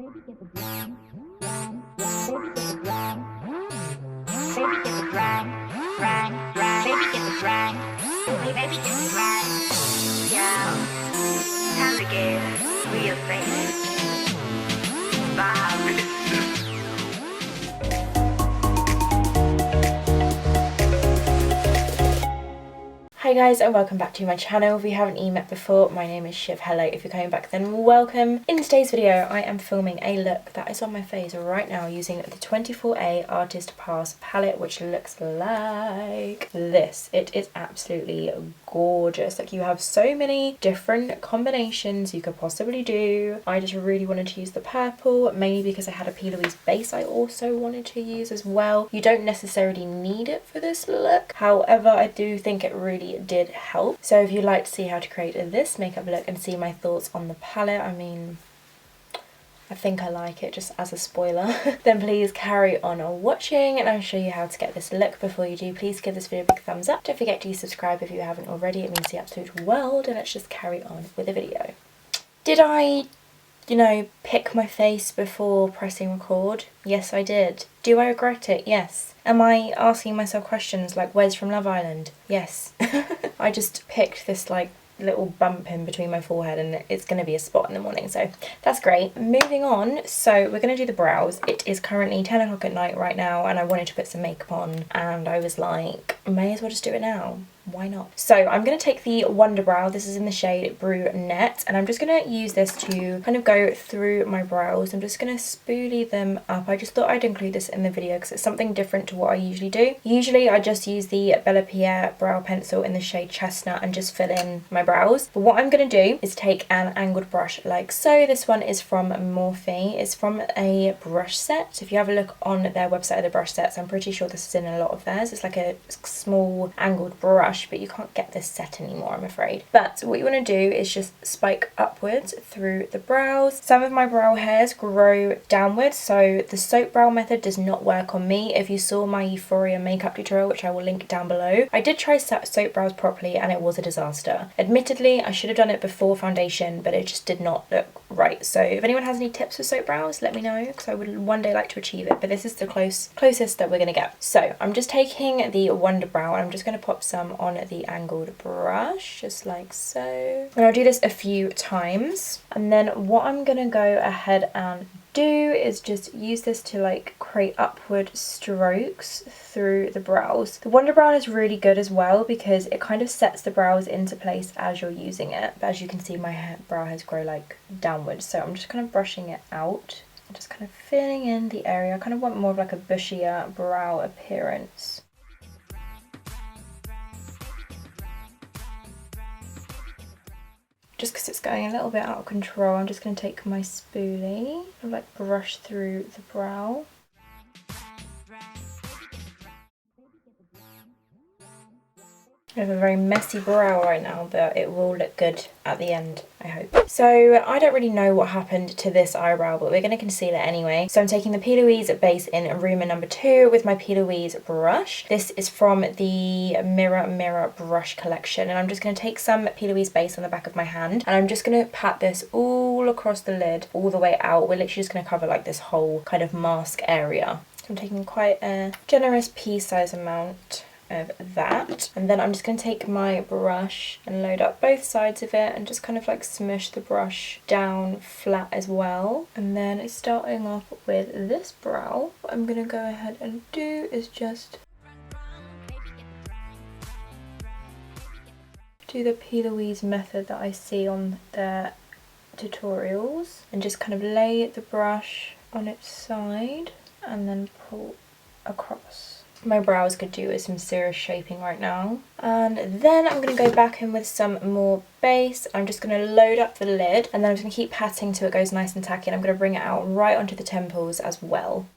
Baby get the gram, gram, gram. Baby get the gram, baby get the gram, gram, gram. Baby get the gram, baby get the gram. Yo, alligator, real face, Bob. Hi guys and welcome back to my channel. If you haven't met before, my name is Shiv. Hello, if you're coming back then welcome. In today's video I am filming a look that is on my face right now using the 24A Artist Pass palette, which looks like this. It is absolutely gorgeous. Like, you have so many different combinations you could possibly do. I just really wanted to use the purple, mainly because I had a P Louise base I also wanted to use as well. You don't necessarily need it for this look, however I do think it really did help. So if you'd like to see how to create this makeup look and see my thoughts on the palette, I mean, I think I like it, just as a spoiler, then please carry on watching and I'll show you how to get this look. Before you do, please give this video a big thumbs up. Don't forget to subscribe if you haven't already, it means the absolute world. And let's just carry on with the video. Did I, pick my face before pressing record? Yes, I did. Do I regret it? Yes. Am I asking myself questions like Wes from Love Island? Yes. I just picked this little bump in between my forehead and it's going to be a spot in the morning, so that's great. Moving on, so we're going to do the brows. It is currently 10 o'clock at night right now and I wanted to put some makeup on and I was like, may as well just do it now. Why not? So I'm going to take the Wonder Brow. This is in the shade Brunette and I'm just going to use this to kind of go through my brows. I'm just going to spoolie them up. I just thought I'd include this in the video because it's something different to what I usually do. Usually I just use the Bella Pierre brow pencil in the shade Chestnut and just fill in my brows. But what I'm going to do is take an angled brush like so. This one is from Morphe. It's from a brush set. If you have a look on their website of the brush sets, I'm pretty sure this is in a lot of theirs. It's like a small angled brush, but you can't get this set anymore, I'm afraid. But what you want to do is just spike upwards through the brows. Some of my brow hairs grow downwards, so the soap brow method does not work on me. If you saw my Euphoria makeup tutorial, which I will link down below, I did try soap brows properly and it was a disaster. Admittedly, I should have done it before foundation, but it just did not look right. So if anyone has any tips for soap brows, let me know, because I would one day like to achieve it, but this is the closest that we're going to get. So I'm just taking the Wonder Brow and I'm just going to pop some on the angled brush, just like so. And I'll do this a few times. And then what I'm going to go ahead and do is just use this to create upward strokes through the brows. The Wonder Brown is really good as well because it kind of sets the brows into place as you're using it. But as you can see, my brow hairs grow downwards, so I'm just kind of brushing it out. I'm just kind of filling in the area. I kind of want more of a bushier brow appearance. Just because it's going a little bit out of control, I'm just going to take my spoolie and brush through the brow. I have a very messy brow right now, but it will look good at the end, I hope. So I don't really know what happened to this eyebrow, but we're going to conceal it anyway. So I'm taking the P Louise base in Rumour number 2 with my P Louise brush. This is from the Mirror brush collection, and I'm just going to take some P Louise base on the back of my hand and I'm just going to pat this all across the lid all the way out. We're literally just going to cover this whole kind of mask area. So I'm taking quite a generous pea size amount of that, and then I'm just going to take my brush and load up both sides of it and just kind of smush the brush down flat as well. And then starting off with this brow, what I'm going to go ahead and do is just do the P Louise method that I see on their tutorials and just kind of lay the brush on its side and then pull across. My brows could do with some serious shaping right now. And then I'm going to go back in with some more base. I'm just going to load up the lid and then I'm just going to keep patting till it goes nice and tacky, and I'm going to bring it out right onto the temples as well.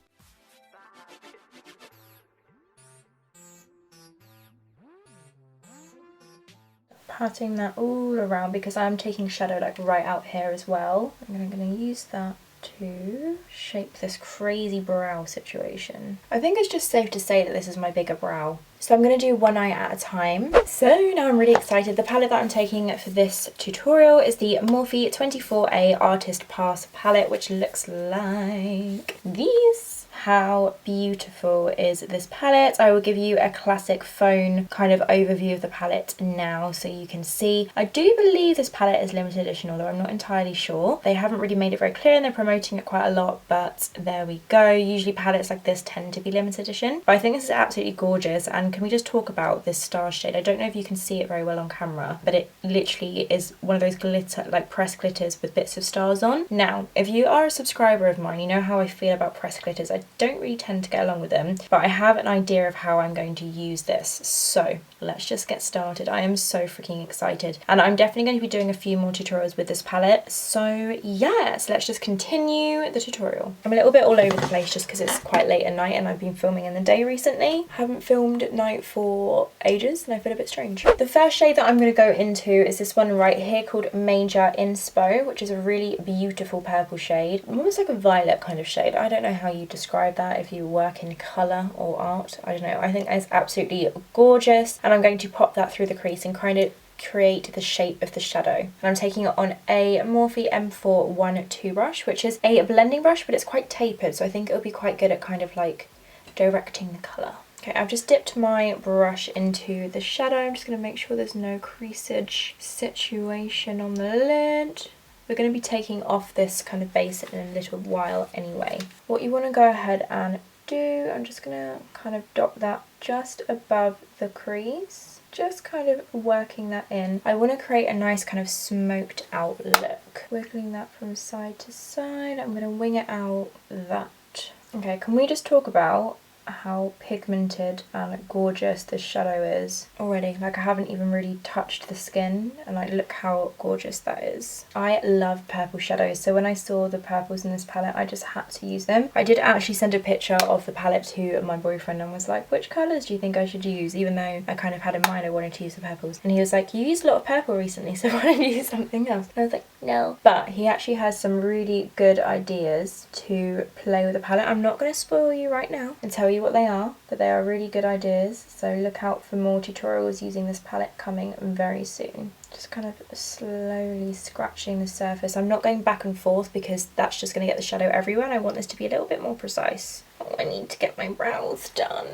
Patting that all around because I'm taking shadow right out here as well. I'm going to use that to shape this crazy brow situation. I think it's just safe to say that this is my bigger brow. So I'm going to do one eye at a time. So now I'm really excited. The palette that I'm taking for this tutorial is the Morphe 24A Artist Pass palette, which looks like this. How beautiful is this palette? I will give you a classic phone kind of overview of the palette now so you can see. I do believe this palette is limited edition, although I'm not entirely sure. They haven't really made it very clear and they're promoting it quite a lot, but there we go. Usually palettes like this tend to be limited edition, but I think this is absolutely gorgeous. And can we just talk about this star shade? I don't know if you can see it very well on camera, but it literally is one of those glitter, like pressed glitters with bits of stars on. Now, if you are a subscriber of mine, you know how I feel about pressed glitters. I don't really tend to get along with them, but I have an idea of how I'm going to use this. So let's just get started. I am so freaking excited, and I'm definitely going to be doing a few more tutorials with this palette. So yes, let's just continue the tutorial. I'm a little bit all over the place just because it's quite late at night and I've been filming in the day recently. Haven't filmed at night for ages and I feel a bit strange. The first shade that I'm going to go into is this one right here called Major Inspo, which is a really beautiful purple shade, almost like a violet kind of shade. I don't know how you describe that if you work in colour or art. I don't know. I think it's absolutely gorgeous, and I'm going to pop that through the crease and kind of create the shape of the shadow. And I'm taking it on a Morphe M412 brush, which is a blending brush, but it's quite tapered, so I think it'll be quite good at kind of like directing the colour. Okay, I've just dipped my brush into the shadow. I'm just going to make sure there's no creasage situation on the lid. We're going to be taking off this kind of base in a little while anyway. What you want to go ahead and do, I'm just going to kind of dot that just above the crease. Just kind of working that in. I want to create a nice kind of smoked out look. Wiggling that from side to side. I'm going to wing it out that. Okay, can we just talk about how pigmented and gorgeous this shadow is already? Like, I haven't even really touched the skin, and like, look how gorgeous that is. I love purple shadows, so when I saw the purples in this palette I just had to use them. I did actually send a picture of the palette to my boyfriend and was like, which colours do you think I should use, even though I kind of had in mind I wanted to use the purples, and he was like, you used a lot of purple recently, so why don't you use something else? And I was like, no. But he actually has some really good ideas to play with the palette. I'm not going to spoil you right now and tell you what they are, but they are really good ideas, so look out for more tutorials using this palette coming very soon. Just kind of slowly scratching the surface. I'm not going back and forth because that's just going to get the shadow everywhere, and I want this to be a little bit more precise. Oh, I need to get my brows done.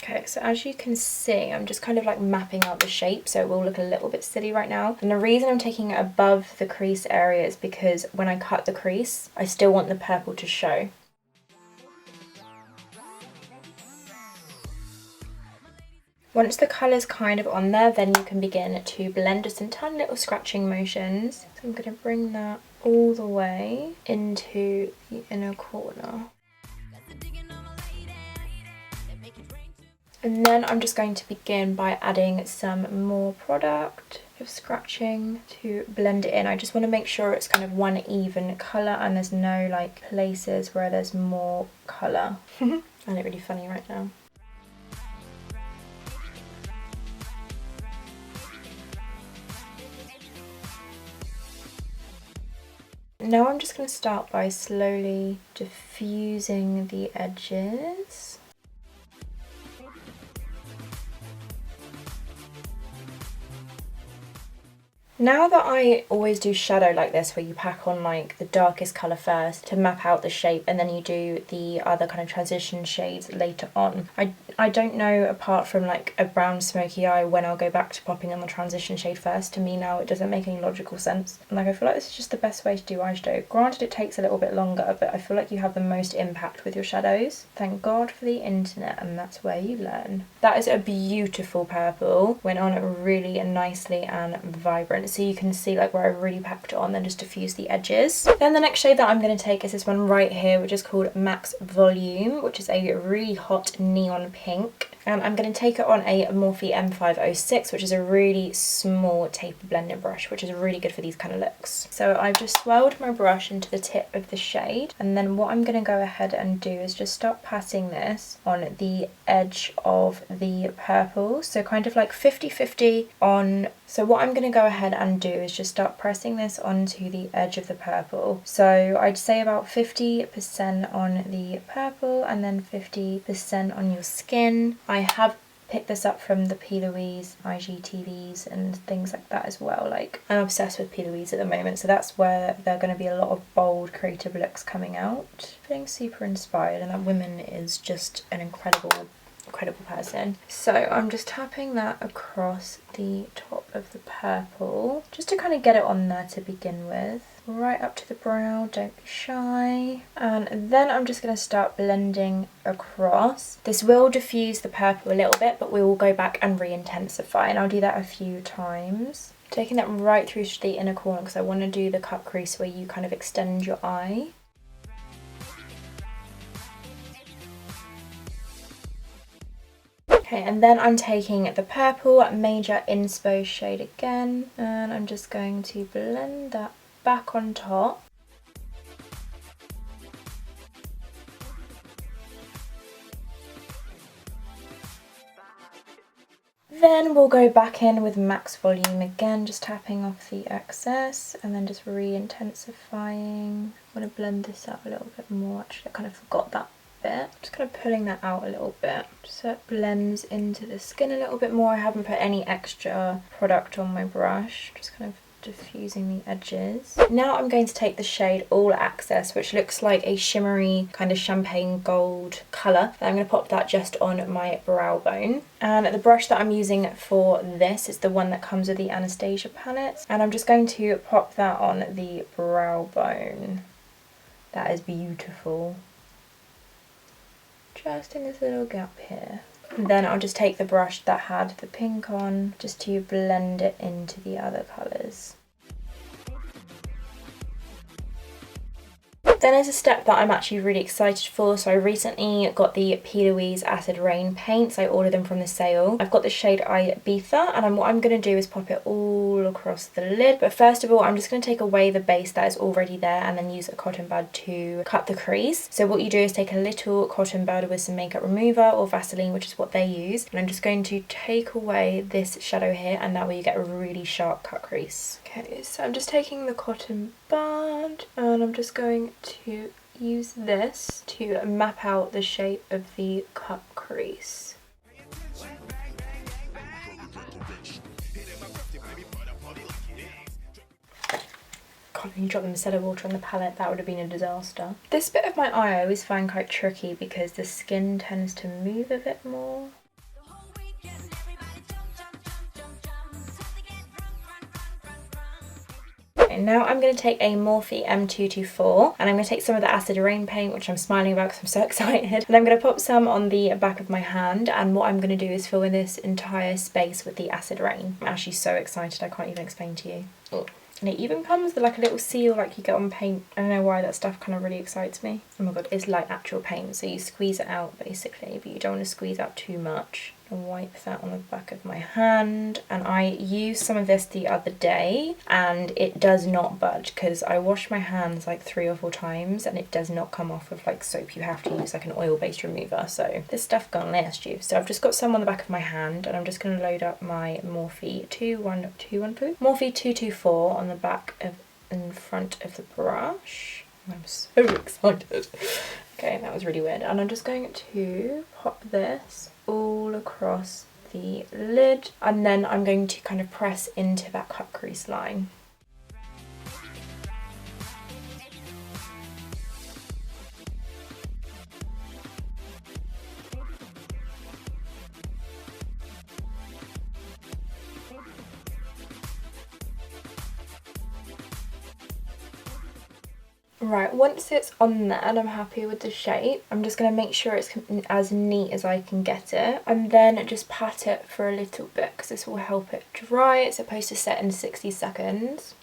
Okay, so as you can see, I'm just kind of like mapping out the shape, so it will look a little bit silly right now. And the reason I'm taking it above the crease area is because when I cut the crease, I still want the purple to show. Once the colour's kind of on there, then you can begin to blend just in tiny little scratching motions. So I'm going to bring that all the way into the inner corner. And then I'm just going to begin by adding some more product of scratching to blend it in. I just want to make sure it's kind of one even colour and there's no like places where there's more colour. I look really funny right now. Now I'm just going to start by slowly diffusing the edges. Now that I always do shadow like this, where you pack on like the darkest colour first to map out the shape, and then you do the other kind of transition shades later on, I don't know, apart from like a brown smoky eye, when I'll go back to popping on the transition shade first. To me now it doesn't make any logical sense. Like, I feel like this is just the best way to do eyeshadow. Granted, it takes a little bit longer, but I feel like you have the most impact with your shadows. Thank God for the internet, and that's where you learn. That is a beautiful purple. Went on really nicely and vibrant. So you can see like where I really packed it on, then just diffuse the edges. Then the next shade that I'm going to take is this one right here, which is called Max Volume, which is a really hot neon pink. And I'm going to take it on a Morphe M506, which is a really small taper blending brush, which is really good for these kind of looks. So I've just swirled my brush into the tip of the shade, and then what I'm going to go ahead and do is just start patting this on the edge of the purple, so kind of like 50-50 on. So what I'm going to go ahead and do is just start pressing this onto the edge of the purple. So I'd say about 50% on the purple and then 50% on your skin. I have picked this up from the P Louise IGTVs and things like that as well. Like, I'm obsessed with P Louise at the moment, so that's where there are going to be a lot of bold creative looks coming out. Feeling super inspired, and that woman is just an incredible person. So I'm just tapping that across the top of the purple just to kind of get it on there to begin with, right up to the brow, don't be shy. And then I'm just going to start blending across. This will diffuse the purple a little bit, but we will go back and re-intensify, and I'll do that a few times. Taking that right through to the inner corner because I want to do the cut crease where you kind of extend your eye. Okay, and then I'm taking the purple Major Inspo shade again, and I'm just going to blend that back on top. Then we'll go back in with max volume again, just tapping off the excess and then just re-intensifying. I'm going to blend this out a little bit more. Actually, I kind of forgot that bit. Just kind of pulling that out a little bit so it blends into the skin a little bit more. I haven't put any extra product on my brush, just kind of diffusing the edges. Now I'm going to take the shade All Access, which looks like a shimmery kind of champagne gold colour. I'm going to pop that just on my brow bone. And the brush that I'm using for this is the one that comes with the Anastasia palette, and I'm just going to pop that on the brow bone. That is beautiful. Just in this little gap here. And then I'll just take the brush that had the pink on just to blend it into the other colours. Then there's a step that I'm actually really excited for. So I recently got the P Louise Acid Reign paints. I ordered them from the sale. I've got the shade Ibiza, and what I'm going to do is pop it all across the lid. But first of all, I'm just going to take away the base that is already there and then use a cotton bud to cut the crease. So what you do is take a little cotton bud with some makeup remover or Vaseline, which is what they use. And I'm just going to take away this shadow here, and that way you get a really sharp cut crease. Okay, so I'm just taking the cotton bud and I'm just going to use this to map out the shape of the cut crease. God, when you drop the micellar water on the palette, that would have been a disaster. This bit of my eye I always find quite tricky because the skin tends to move a bit more. Now I'm going to take a Morphe M224 and I'm going to take some of the Acid Reign paint, which I'm smiling about because I'm so excited, and I'm going to pop some on the back of my hand, and what I'm going to do is fill in this entire space with the Acid Reign. I'm actually so excited, I can't even explain to you. Oh. And it even comes with like a little seal like you get on paint. I don't know why, that stuff kind of really excites me. Oh my god, it's like actual paint, so you squeeze it out basically, but you don't want to squeeze out too much. And wipe that on the back of my hand, and I used some of this the other day and it does not budge because I washed my hands like 3 or 4 times and it does not come off with like soap. You have to use like an oil-based remover, so this stuff gonna last you. So I've just got some on the back of my hand and I'm just going to load up my Morphe 224 on the back of in front of the brush. I'm so excited. Okay, that was really weird. And I'm just going to pop this all across the lid, and then I'm going to kind of press into that cut crease line. Right, once it's on there and I'm happy with the shape, I'm just going to make sure it's as neat as I can get it, and then just pat it for a little bit because this will help it dry. It's supposed to set in 60 seconds.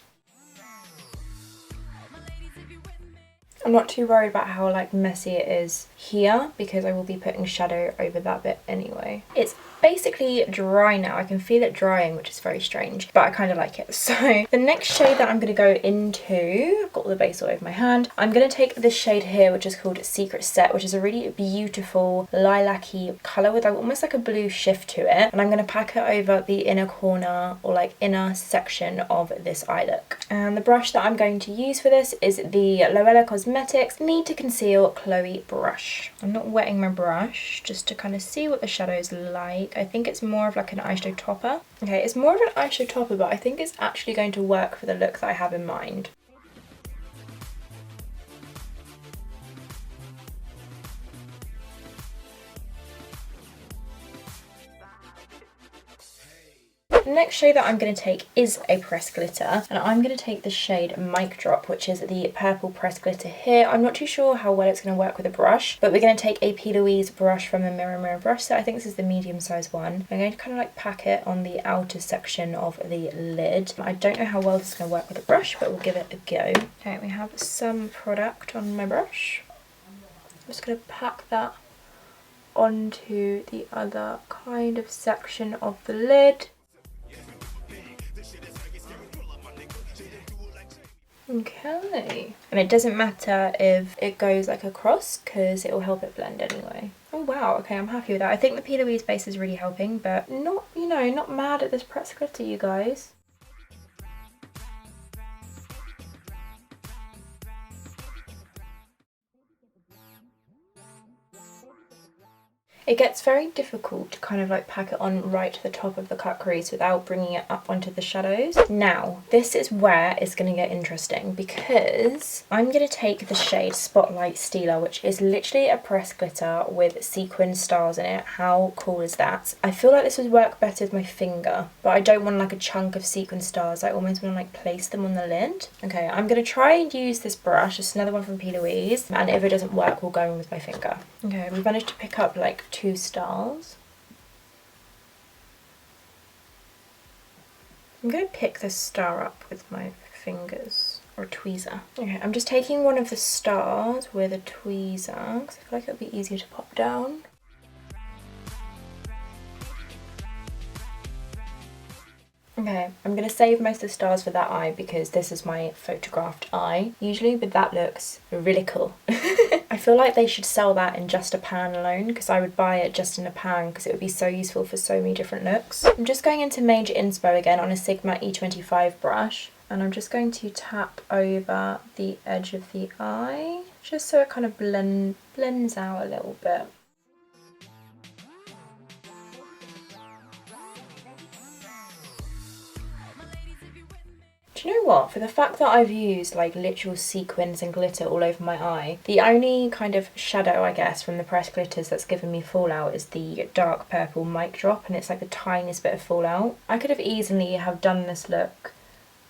I'm not too worried about how like messy it is here because I will be putting shadow over that bit anyway. It's basically dry now. I can feel it drying, which is very strange, but I kind of like it. So the next shade that I'm going to go into, I've got all the base all over my hand. I'm going to take this shade here, which is called Secret Set, which is a really beautiful lilac-y colour with almost like a blue shift to it. And I'm going to pack it over the inner corner or like inner section of this eye look. And the brush that I'm going to use for this is the Loella Cosmetics Need to Conceal Chloe brush. I'm not wetting my brush just to kind of see what the shadow's like. I think it's more of like an eyeshadow topper. Okay, it's more of an eyeshadow topper, but I think it's actually going to work for the look that I have in mind. The next shade that I'm going to take is a pressed glitter, and I'm going to take the shade Mic Drop, which is the purple pressed glitter here. I'm not too sure how well it's going to work with a brush, but we're going to take a P Louise brush from the Mirror brush set. I think this is the medium size one. I'm going to kind of like pack it on the outer section of the lid. I don't know how well this is going to work with a brush, but we'll give it a go. Okay, we have some product on my brush. I'm just going to pack that onto the other kind of section of the lid. Okay, and it doesn't matter if it goes like across because it will help it blend anyway. Oh wow, okay, I'm happy with that. I think the P Louise base is really helping, but not, you know, not mad at this pressed glitter, you guys. It gets very difficult to kind of like pack it on right to the top of the cut crease without bringing it up onto the shadows. Now, this is where it's going to get interesting because I'm going to take the shade Spotlight Steeler, which is literally a pressed glitter with sequin stars in it. How cool is that? I feel like this would work better with my finger, but I don't want like a chunk of sequin stars. I almost want to like place them on the lid. Okay, I'm going to try and use this brush. It's another one from P Louise, and if it doesn't work, we'll go in with my finger. Okay, we've managed to pick up like 2 stars. I'm going to pick this star up with my fingers, or tweezer. Okay, I'm just taking one of the stars with a tweezer because I feel like it'll be easier to pop down. Okay, I'm going to save most of the stars for that eye because this is my photographed eye usually, but that looks really cool. I feel like they should sell that in just a pan alone because I would buy it just in a pan because it would be so useful for so many different looks. I'm just going into Major Inspo again on a Sigma E25 brush, and I'm just going to tap over the edge of the eye just so it kind of blends out a little bit. Do you know what? For the fact that I've used like literal sequins and glitter all over my eye, the only kind of shadow I guess from the pressed glitters that's given me fallout is the dark purple Mic Drop, and it's like the tiniest bit of fallout. I could have easily have done this look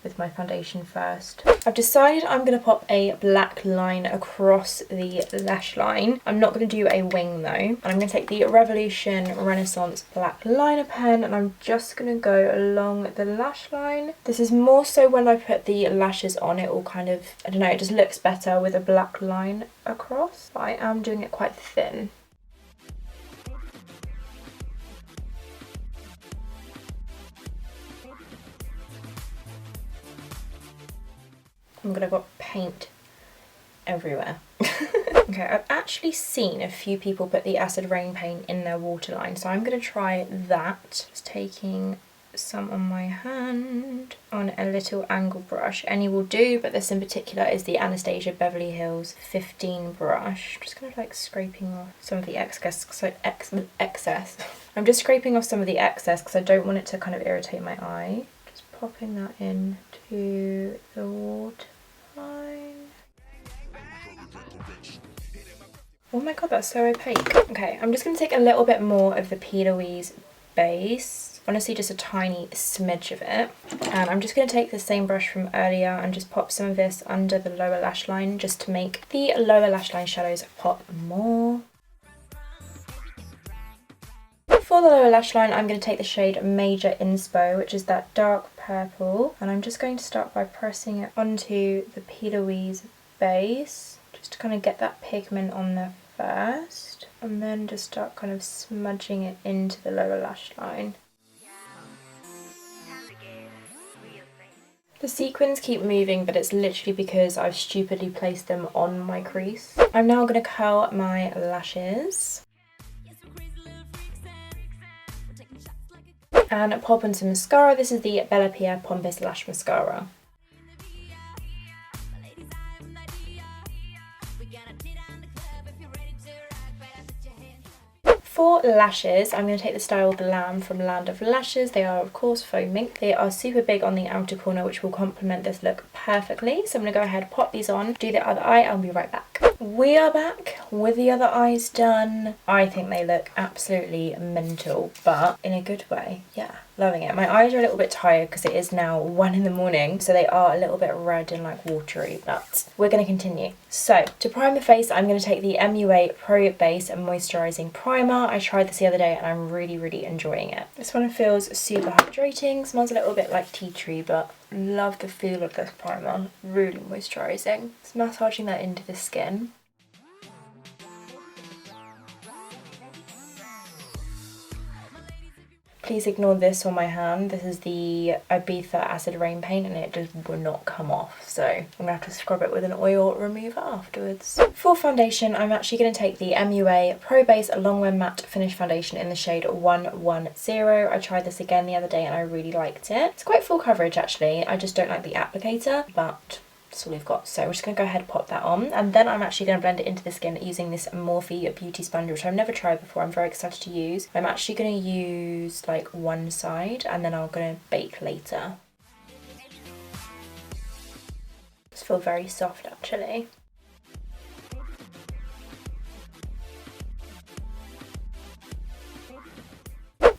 with my foundation first. I've decided I'm going to pop a black line across the lash line. I'm not going to do a wing though. And I'm going to take the Revolution Renaissance black liner pen and I'm just going to go along the lash line. This is more so when I put the lashes on, it will kind of, I don't know, it just looks better with a black line across. But I am doing it quite thin. I'm gonna got paint everywhere. Okay, I've actually seen a few people put the Acid Reign paint in their waterline, so I'm gonna try that. Just taking some on my hand on a little angle brush. Any will do, but this in particular is the Anastasia Beverly Hills 15 brush. Just kind of like scraping off some of the excess. I'm just scraping off some of the excess because I don't want it to kind of irritate my eye. Just popping that into the waterline. Oh my god, that's so opaque. Okay, I'm just going to take a little bit more of the P Louise base. Honestly, just a tiny smidge of it. And I'm just going to take the same brush from earlier and just pop some of this under the lower lash line just to make the lower lash line shadows pop more. For the lower lash line, I'm going to take the shade Major Inspo, which is that dark purple. And I'm just going to start by pressing it onto the P Louise base, just just to kind of get that pigment on there first, and then just start kind of smudging it into the lower lash line. The sequins keep moving, but it's literally because I've stupidly placed them on my crease. I'm now going to curl my lashes and pop on some mascara. This is the Bella Pierre Pompous Lash Mascara. For lashes, I'm going to take the style Glam from Land of Lashes. They are, of course, Faux Mink. They are super big on the outer corner, which will complement this look perfectly. So I'm going to go ahead, pop these on, do the other eye, I'll be right back. We are back with the other eyes done. I think they look absolutely mental, but in a good way. Yeah, loving it. My eyes are a little bit tired because it is now 1 in the morning, so they are a little bit red and like watery, but we're going to continue. So to prime the face, I'm going to take the MUA Pro Base Moisturising Primer. I tried this the other day and I'm really enjoying it. This one feels super hydrating, smells a little bit like tea tree, but love the feel of this primer. Really moisturising. Just massaging that into the skin. Please ignore this on my hand. This is the Ibiza Acid Reign paint and it just will not come off. So I'm going to have to scrub it with an oil remover afterwards. For foundation, I'm actually going to take the MUA Pro Base Longwear Matte Finish Foundation in the shade 110. I tried this again the other day and I really liked it. It's quite full coverage actually. I just don't like the applicator, but that's all we've got. So we're just going to go ahead and pop that on, and then I'm actually going to blend it into the skin using this Morphe beauty sponge, which I've never tried before. I'm very excited to use. I'm actually going to use like one side and then I'm going to bake later. Just feel very soft actually.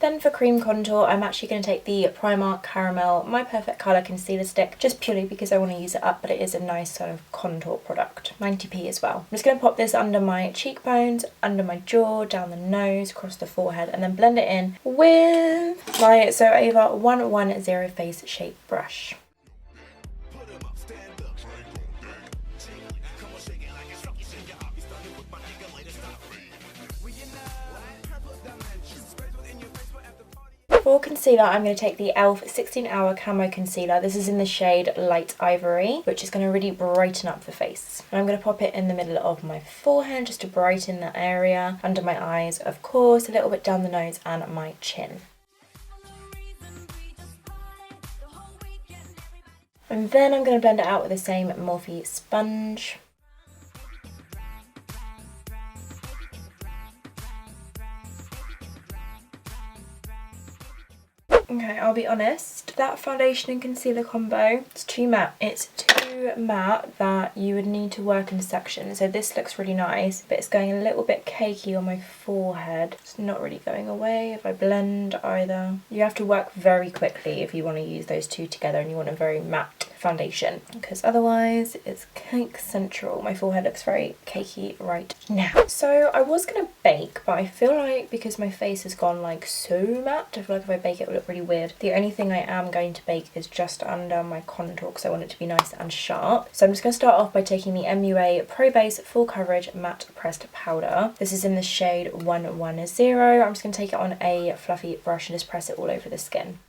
Then for cream contour, I'm actually going to take the Primark Caramel My Perfect Colour Concealer Stick, just purely because I want to use it up, but it is a nice sort of contour product. 90p as well. I'm just going to pop this under my cheekbones, under my jaw, down the nose, across the forehead, and then blend it in with my Zoeva 110 Face Shape Brush. For concealer, I'm going to take the e.l.f. 16-Hour Camo Concealer. This is in the shade Light Ivory, which is going to really brighten up the face. And I'm going to pop it in the middle of my forehead just to brighten that area, under my eyes, of course, a little bit down the nose and my chin. And then I'm going to blend it out with the same Morphe sponge. Okay, I'll be honest, that foundation and concealer combo, it's too matte. It's too matte that you would need to work in sections. So this looks really nice, but it's going a little bit cakey on my forehead. It's not really going away if I blend either. You have to work very quickly if you want to use those two together and you want a very matte foundation, because otherwise it's cake central. My forehead looks very cakey right now. So I was going to bake, but I feel like because my face has gone like so matte, I feel like if I bake it will look really weird. The only thing I am going to bake is just under my contour because I want it to be nice and sharp. So I'm just going to start off by taking the MUA Pro Base Full Coverage Matte Pressed Powder. This is in the shade 110. I'm just going to take it on a fluffy brush and just press it all over the skin.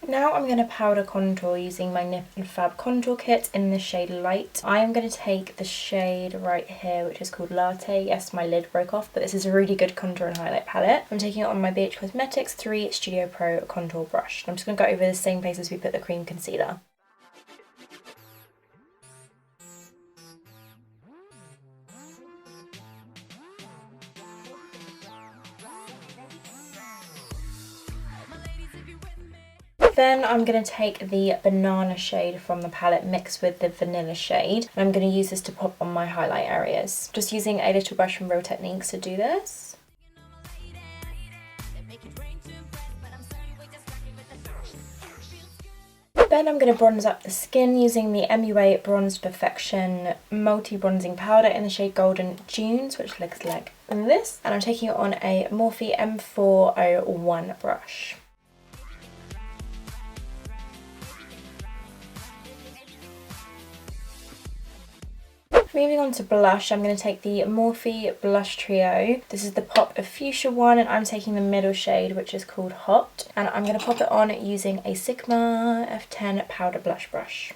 Now I'm going to powder contour using my Nip and Fab Contour Kit in the shade Light. I am going to take the shade right here, which is called Latte. Yes, my lid broke off, but this is a really good contour and highlight palette. I'm taking it on my BH Cosmetics 3 Studio Pro contour brush. I'm just going to go over the same place as we put the cream concealer. Then I'm going to take the banana shade from the palette mixed with the vanilla shade, and I'm going to use this to pop on my highlight areas. Just using a little brush from Real Techniques to do this. Then I'm going to bronze up the skin using the MUA Bronzed Perfection Multi-Bronzing Powder in the shade Golden Dunes, which looks like this. And I'm taking it on a Morphe M401 brush. Moving on to blush, I'm going to take the Morphe Blush Trio. This is the Pop of Fuchsia one, and I'm taking the middle shade, which is called Hot. And I'm going to pop it on using a Sigma F10 powder blush brush.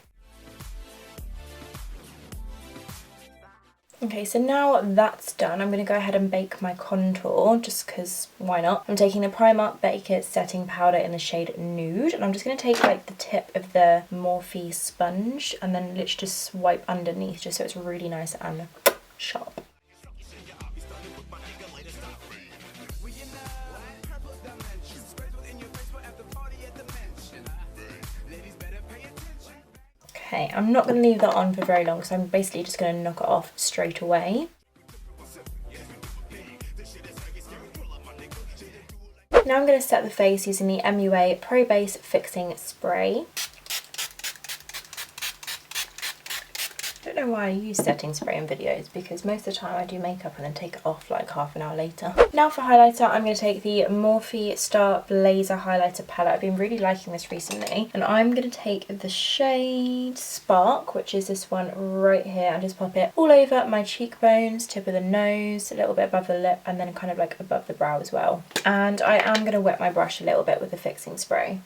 Okay, so now that's done, I'm going to go ahead and bake my contour, just because why not? I'm taking the Primark Bake It Setting Powder in the shade Nude, and I'm just going to take like the tip of the Morphe sponge and then literally just swipe underneath, just so it's really nice and sharp. Okay, I'm not going to leave that on for very long because I'm basically just going to knock it off straight away. Now I'm going to set the face using the MUA Pro Base Fixing Spray. I don't know why I use setting spray in videos, because most of the time I do makeup and then take it off like half an hour later. Now for highlighter, I'm going to take the Morphe Starblazer highlighter palette. I've been really liking this recently, and I'm going to take the shade Spark, which is this one right here, and just pop it all over my cheekbones, tip of the nose, a little bit above the lip, and then kind of like above the brow as well. And I am going to wet my brush a little bit with the fixing spray.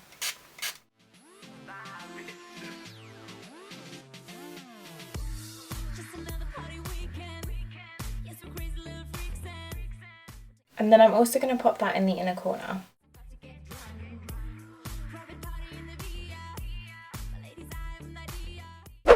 And then I'm also going to pop that in the inner corner.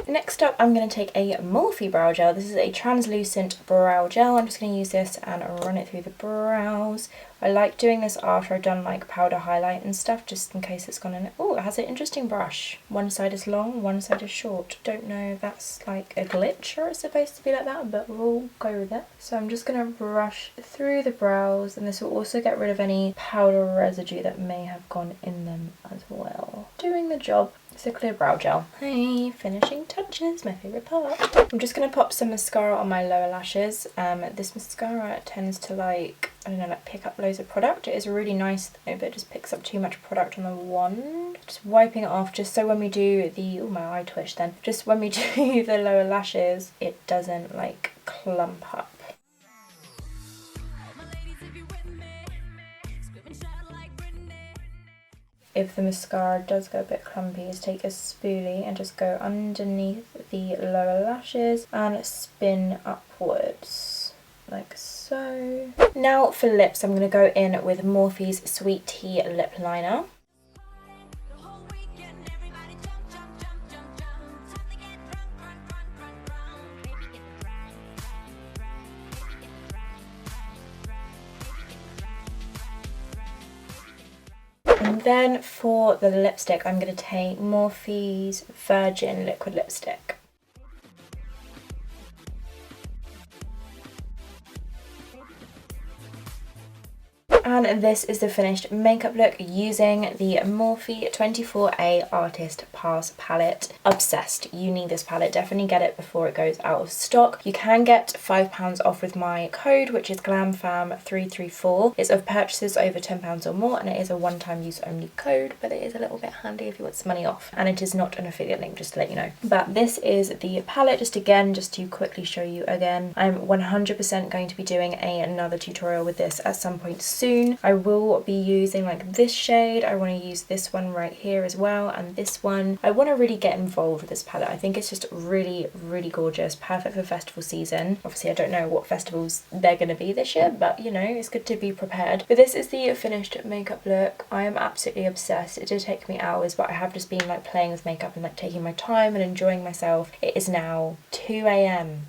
Next up, I'm going to take a Morphe brow gel. This is a translucent brow gel. I'm just going to use this and run it through the brows. I like doing this after I've done like powder highlight and stuff, just in case it's gone in. Oh, it has an interesting brush. One side is long, one side is short. Don't know if that's like a glitch or it's supposed to be like that, but we'll go with it. So I'm just going to brush through the brows, and this will also get rid of any powder residue that may have gone in them as well. Doing the job. It's a clear brow gel. Hey, finishing touches, my favourite part. I'm just going to pop some mascara on my lower lashes. This mascara tends to like, I don't know, like pick up loads of product. It is really nice though, but it just picks up too much product on the wand. Just wiping it off, just so when we do the, oh my eye twitched then. Just when we do the lower lashes, it doesn't like clump up. If the mascara does go a bit clumpy, is take a spoolie and just go underneath the lower lashes and spin upwards, like so. Now for lips, I'm going to go in with Morphe's Sweet Tea Lip Liner. And then for the lipstick, I'm going to take Morphe's Virgin Liquid Lipstick. And this is the finished makeup look using the Morphe 24A Artist Pass palette. Obsessed. You need this palette. Definitely get it before it goes out of stock. You can get £5 off with my code, which is GlamFam334. It's of purchases over £10 or more, and it is a one-time use only code, but it is a little bit handy if you want some money off. And it is not an affiliate link, just to let you know. But this is the palette, just to quickly show you again. I'm 100% going to be doing another tutorial with this at some point soon. I will be using like this shade. I want to use this one right here as well, and this one. I want to really get involved with this palette. I think it's just really, really gorgeous. Perfect for festival season. Obviously, I don't know what festivals they're going to be this year, but you know, it's good to be prepared. But this is the finished makeup look. I am absolutely obsessed. It did take me hours, but I have just been like playing with makeup and like taking my time and enjoying myself. It is now 2 AM.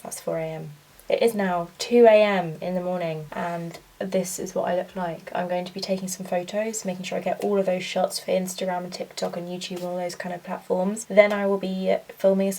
That's 4 AM. It is now 2 AM in the morning, and this is what I look like. I'm going to be taking some photos, making sure I get all of those shots for Instagram and TikTok and YouTube and all those kind of platforms. Then I will be filming a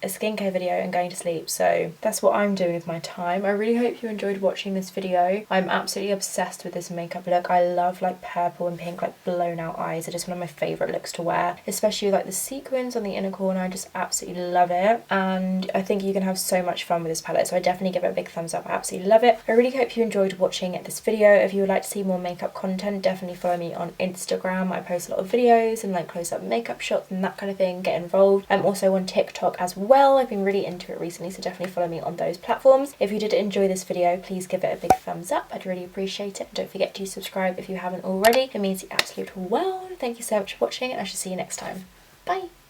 a skincare video and going to sleep, so that's what I'm doing with my time. I really hope you enjoyed watching this video. I'm absolutely obsessed with this makeup look. I love like purple and pink, like blown out eyes. It is one of my favourite looks to wear, especially with like the sequins on the inner corner. I just absolutely love it, and I think you can have so much fun with this palette, so I definitely give it a big thumbs up. I absolutely love it. I really hope you enjoyed watching this video. If you would like to see more makeup content, definitely follow me on Instagram. I post a lot of videos and like close-up makeup shots and that kind of thing. Get involved. I'm also on TikTok as well. I've been really into it recently, so definitely follow me on those platforms. If you did enjoy this video, please give it a big thumbs up. I'd really appreciate it. Don't forget to subscribe if you haven't already. It means the absolute world. Thank you so much for watching, and I shall see you next time. Bye!